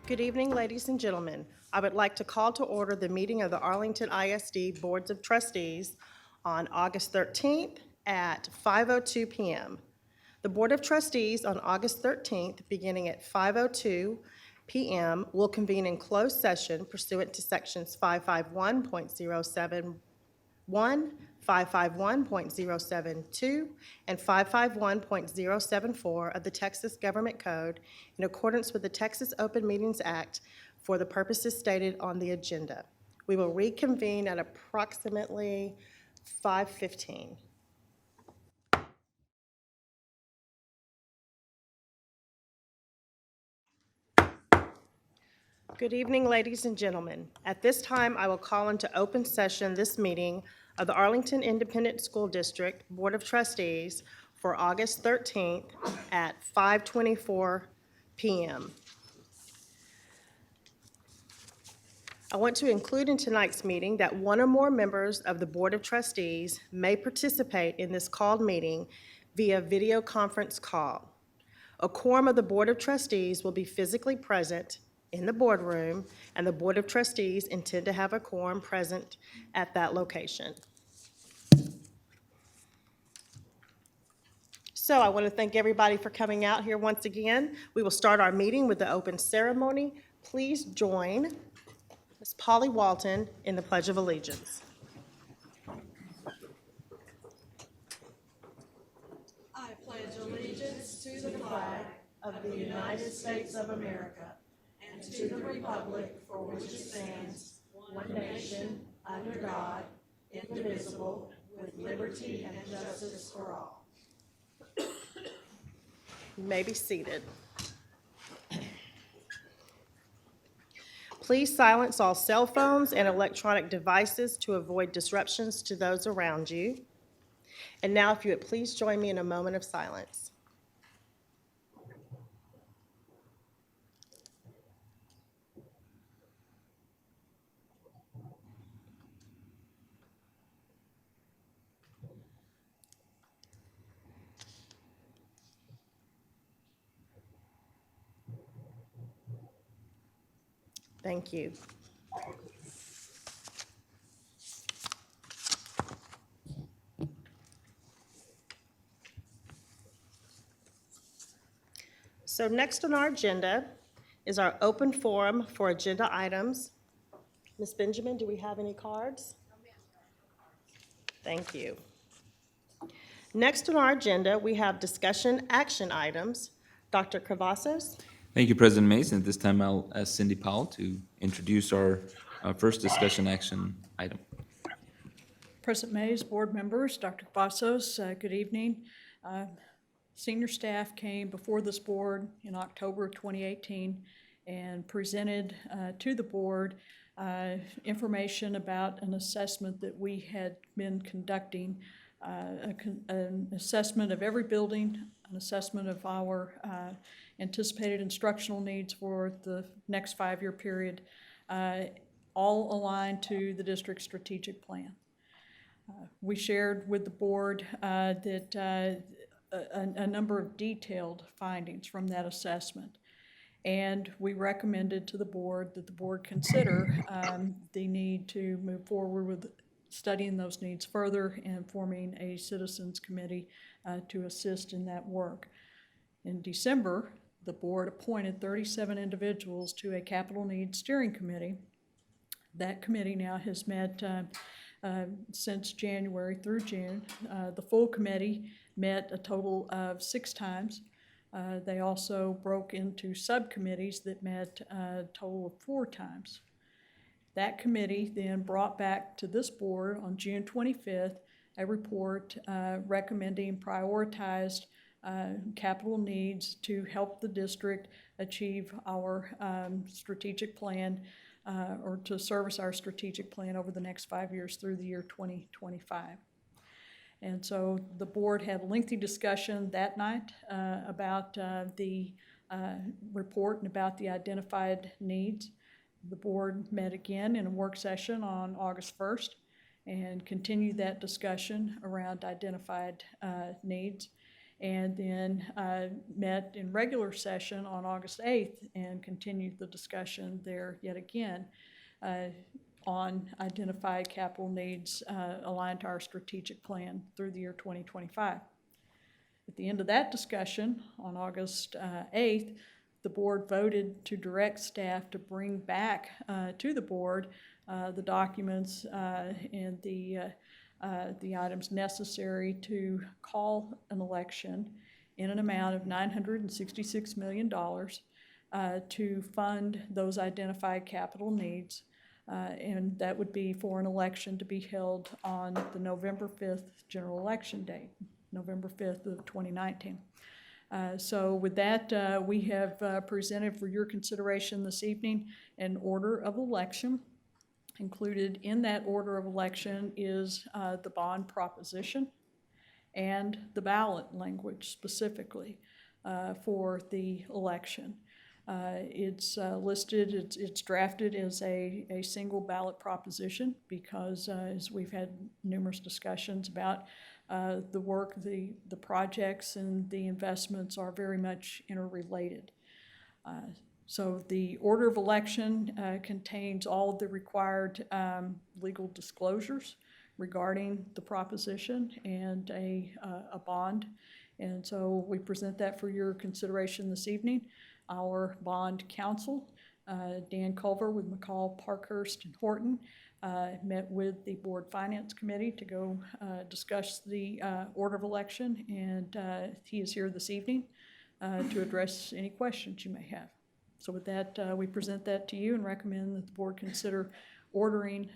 Good evening, ladies and gentlemen. I would like to call to order the meeting of the Arlington ISD Boards of Trustees on August 13th at 5:02 p.m. The Board of Trustees on August 13th, beginning at 5:02 p.m., will convene in closed session pursuant to Sections 551.071, 551.072, and 551.074 of the Texas Government Code in accordance with the Texas Open Meetings Act for the purposes stated on the agenda. We will reconvene at approximately 5:15. Good evening, ladies and gentlemen. At this time, I will call into open session this meeting of the Arlington Independent School District Board of Trustees for August 13th at 5:24 p.m. I want to include in tonight's meeting that one or more members of the Board of Trustees may participate in this called meeting via video conference call. A quorum of the Board of Trustees will be physically present in the boardroom, and the Board of Trustees intend to have a quorum present at that location. So I want to thank everybody for coming out here once again. We will start our meeting with the open ceremony. Please join Ms. Polly Walton in the Pledge of Allegiance. I pledge allegiance to the flag of the United States of America and to the republic for which it stands, one nation, under God, indivisible, with liberty and justice for all. You may be seated. Please silence all cell phones and electronic devices to avoid disruptions to those around you. And now, if you would please join me in a moment of silence. Thank you. So next on our agenda is our open forum for agenda items. Ms. Benjamin, do we have any cards? Thank you. Next on our agenda, we have discussion action items. Dr. Cavazos? Thank you, President Mays. And at this time, I'll ask Cindy Powell to introduce our first discussion action item. President Mays, board members, Dr. Cavazos, good evening. Senior staff came before this board in October of 2018 and presented to the board information about an assessment that we had been conducting, an assessment of every building, an assessment of our anticipated instructional needs for the next 5-year period, all aligned to the district's strategic plan. We shared with the board that a number of detailed findings from that assessment, and we recommended to the board that the board consider the need to move forward with studying those needs further and forming a citizens committee to assist in that work. In December, the board appointed 37 individuals to a capital needs steering committee. That committee now has met since January through June. The full committee met a total of 6 times. They also broke into subcommittees that met a total of 4 times. That committee then brought back to this board on June 25th a report recommending prioritized capital needs to help the district achieve our strategic plan or to service our strategic plan over the next 5 years through the year 2025. And so the board had a lengthy discussion that night about the report and about the identified needs. The board met again in a work session on August 1st and continued that discussion around identified needs. and then met in regular session on August 8th and continued the discussion there yet again on identified capital needs aligned to our strategic plan through the year 2025. At the end of that discussion on August 8th, the board voted to direct staff to bring back to the board the documents and the items necessary to call an election in an amount of $966 million to fund those identified capital needs. And that would be for an election to be held on the November 5th general election date, November 5th of 2019. So with that, we have presented for your consideration this evening an order of election. Included in that order of election is the bond proposition and the ballot language specifically for the election. It's listed, it's drafted as a single ballot proposition because as we've had numerous discussions about the work, the projects and the investments are very much interrelated. So the order of election contains all of the required legal disclosures regarding the proposition and a bond. And so we present that for your consideration this evening. Our bond counsel, Dan Culver with McCall, Parkhurst, and Horton, met with the Board Finance Committee to go discuss the order of election, and he is here this evening to address any questions you may have. So with that, we present that to you and recommend that the board consider ordering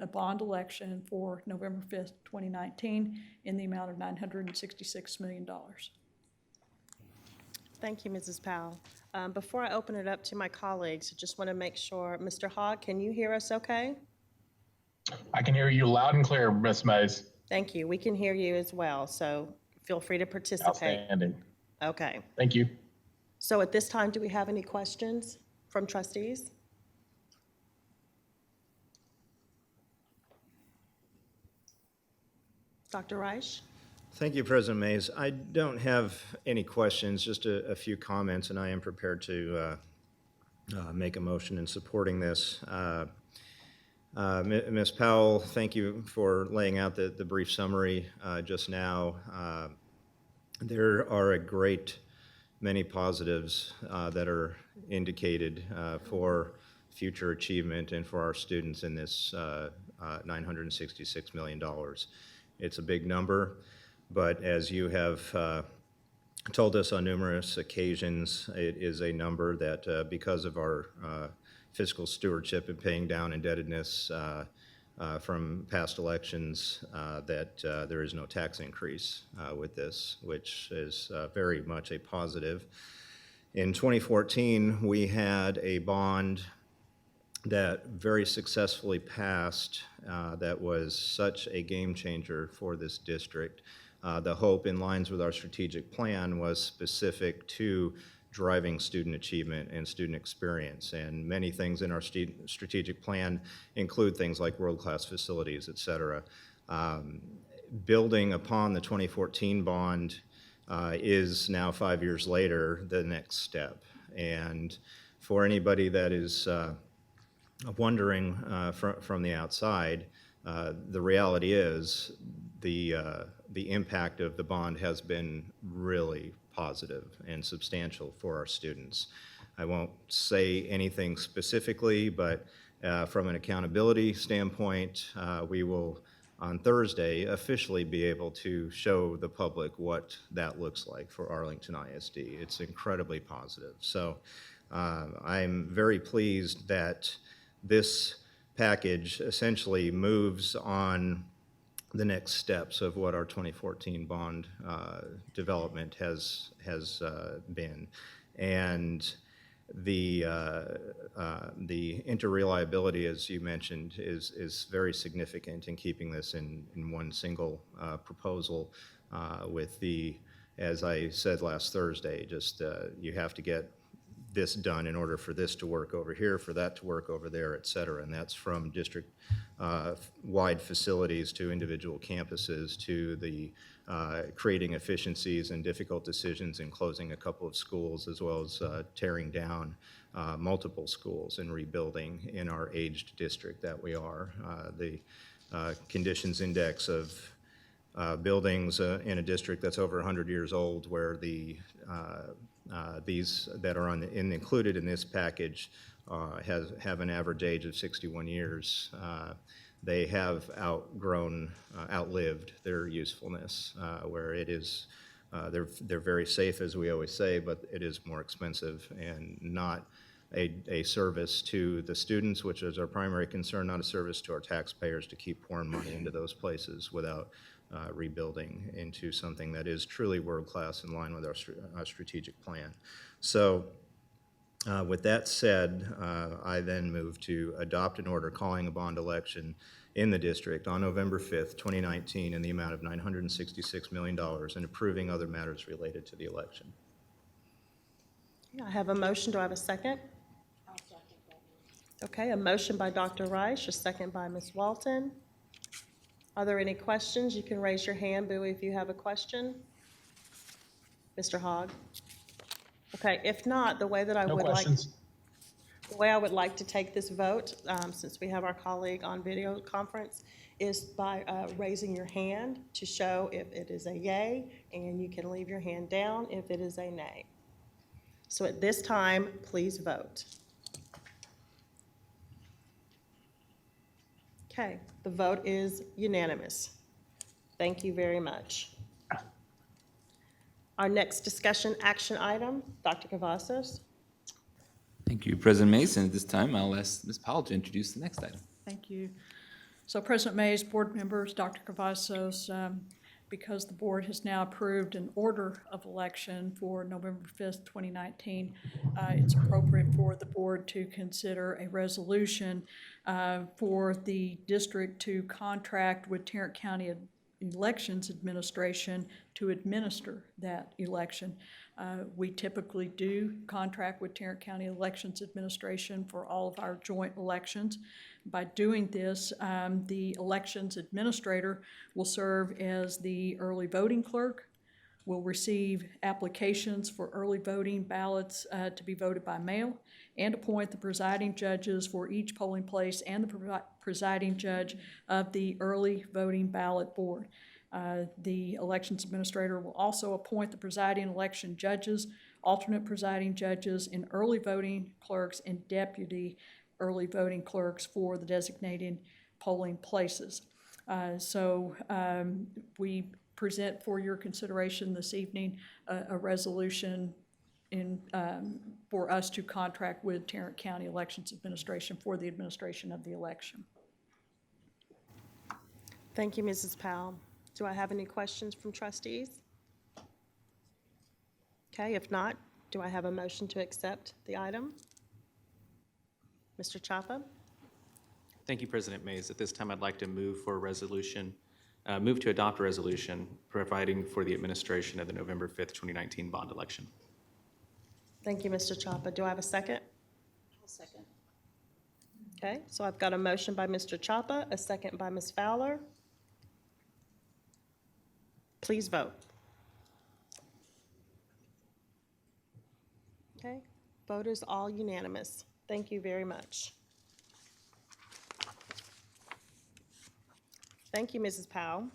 a bond election for November 5th, 2019 in the amount of $966 million. Thank you, Mrs. Powell. Before I open it up to my colleagues, I just want to make sure, Mr. Hogg, can you hear us okay? I can hear you loud and clear, Ms. Mays. Thank you. We can hear you as well, so feel free to participate. Outstanding. Okay. Thank you. So at this time, do we have any questions from trustees? Dr. Reich? Thank you, President Mays. I don't have any questions, just a few comments, and I am prepared to make a motion in supporting this. Ms. Powell, thank you for laying out the brief summary just now. There are a great many positives that are indicated for future achievement and for our students in this $966 million. It's a big number, but as you have told us on numerous occasions, it is a number that because of our fiscal stewardship and paying down indebtedness from past elections, that there is no tax increase with this, which is very much a positive. In 2014, we had a bond that very successfully passed that was such a game changer for this district. The hope in lines with our strategic plan was specific to driving student achievement and student experience. And many things in our strategic plan include things like world-class facilities, et cetera. Building upon the 2014 bond is now 5 years later the next step. And for anybody that is wondering from the outside, the reality is the impact of the bond has been really positive and substantial for our students. I won't say anything specifically, but from an accountability standpoint, we will on Thursday officially be able to show the public what that looks like for Arlington ISD. It's incredibly positive. So I'm very pleased that this package essentially moves on the next steps of what our 2014 bond development has been. And the interreliability, as you mentioned, is very significant in keeping this in one single proposal with the, as I said last Thursday, just you have to get this done in order for this to work over here, for that to work over there, et cetera. And that's from district-wide facilities to individual campuses to the creating efficiencies and difficult decisions in closing a couple of schools, as well as tearing down multiple schools and rebuilding in our aged district that we are. The conditions index of buildings in a district that's over 100 years old, where these that are included in this package have an average age of 61 years. They have outlived their usefulness, where it is, they're very safe, as we always say, but it is more expensive and not a service to the students, which is our primary concern, not a service to our taxpayers to keep pouring money into those places without rebuilding into something that is truly world-class in line with our strategic plan. So with that said, I then move to adopt an order calling a bond election in the district on November 5th, 2019, in the amount of $966 million and approving other matters related to the election. I have a motion. Do I have a second? I'll second that. Okay, a motion by Dr. Reich, a second by Ms. Walton. Are there any questions? You can raise your hand, Bowie, if you have a question. Mr. Hogg? Okay, if not, the way that I No would like, questions. the way I would like to take this vote, since we have our colleague on video conference, is by raising your hand to show if it is a yay, and you can leave your hand down if it is a nay. So at this time, please vote. Okay, the vote is unanimous. Thank you very much. Our next discussion action item, Dr. Cavazos. Thank you, President Mason. At this time, I'll ask Ms. Powell to introduce the next item. Thank you. So President Mays, board members, Dr. Cavazos, because the board has now approved an order of election for November 5th, 2019, it's appropriate for the board to consider a resolution for the district to contract with Tarrant County Elections Administration to administer that election. We typically do contract with Tarrant County Elections Administration for all of our joint elections. By doing this, the elections administrator will serve as the early voting clerk, will receive applications for early voting ballots to be voted by mail, and appoint the presiding judges for each polling place and the presiding judge of the early voting ballot board. The elections administrator will also appoint the presiding election judges, alternate presiding judges, and early voting clerks and deputy early voting clerks for the designated polling places. We present for your consideration this evening a resolution for us to contract with Tarrant County Elections Administration for the administration of the election. Thank you, Mrs. Powell. Do I have any questions from trustees? Okay, if not, do I have a motion to accept the item? Mr. Chapa? Thank you, President Mays. At this time, I'd like to move for a resolution, move to adopt a resolution providing for the administration of the November 5th, 2019 bond election. Thank you, Mr. Chapa. Do I have a second? I'll second. Okay, so I've got a motion by Mr. Chapa, a second by Ms. Fowler. Please vote. Okay, vote is all unanimous. Thank you very much. Thank you, Mrs. Powell.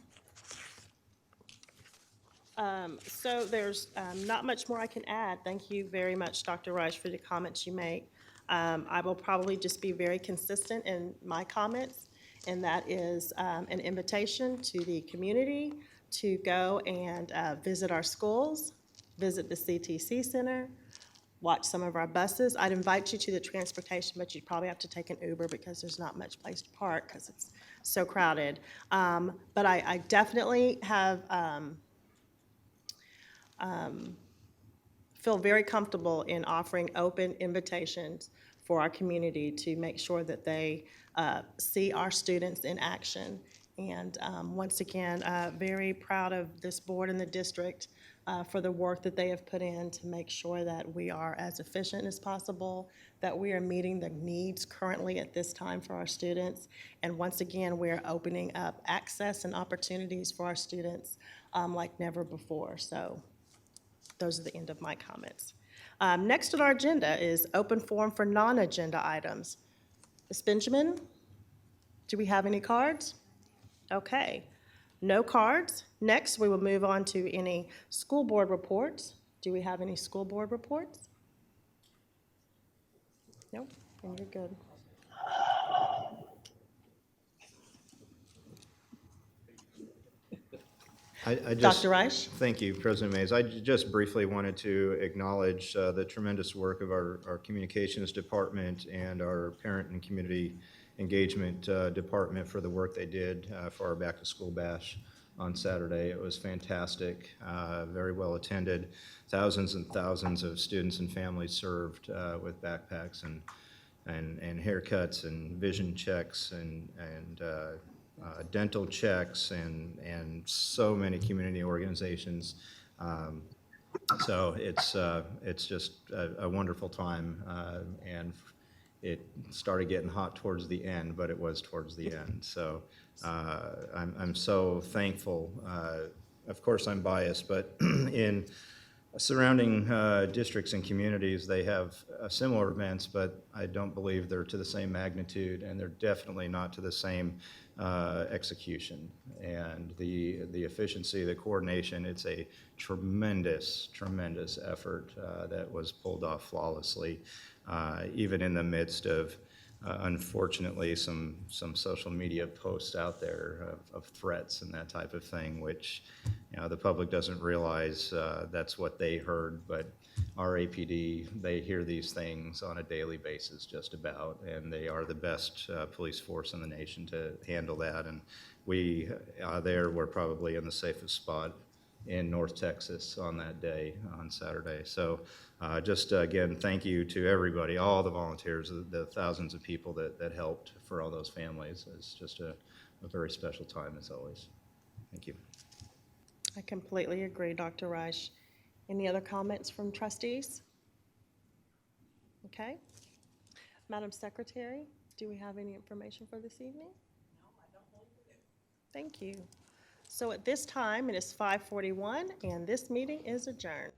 So there's not much more I can add. Thank you very much, Dr. Reich, for the comments you make. I will probably just be very consistent in my comments, and that is an invitation to the community to go and visit our schools, visit the CTC Center, watch some of our buses. I'd invite you to the transportation, but you'd probably have to take an Uber because there's not much place to park because it's so crowded. But I definitely have feel very comfortable in offering open invitations for our community to make sure that they see our students in action. And once again, very proud of this board and the district for the work that they have put in to make sure that we are as efficient as possible, that we are meeting the needs currently at this time for our students. And once again, we're opening up access and opportunities for our students like never before. So those are the end of my comments. Next on our agenda is open forum for non-agenda items. Ms. Benjamin, do we have any cards? Okay, no cards. Next, we will move on to any school board reports. Do we have any school board reports? Nope, then you're good. I just, Dr. Reich? thank you, President Mays. I just briefly wanted to acknowledge the tremendous work of our communications department and our parent and community engagement department for the work they did for our back-to-school bash on Saturday. It was fantastic, very well attended. Thousands and thousands of students and families served with backpacks and haircuts and vision checks and dental checks and so many community organizations. So it's just a wonderful time, and it started getting hot towards the end, but it was towards the end. So I'm so thankful. Of course, I'm biased, but in surrounding districts and communities, they have similar events, but I don't believe they're to the same magnitude, and they're definitely not to the same execution. And the efficiency, the coordination, it's a tremendous, tremendous effort that was pulled off flawlessly, even in the midst of unfortunately some social media posts out there of threats and that type of thing, which the public doesn't realize that's what they heard, but our APD, they hear these things on a daily basis just about, and they are the best police force in the nation to handle that. And we we're probably in the safest spot in North Texas on that day, on Saturday. So just again, thank you to everybody, all the volunteers, the thousands of people that helped for all those families. It's just a very special time as always. Thank you. I completely agree, Dr. Reich. Any other comments from trustees? Okay. Madam Secretary, do we have any information for this evening? No, I don't believe we do. Thank you. So at this time, it is 5:41, and this meeting is adjourned.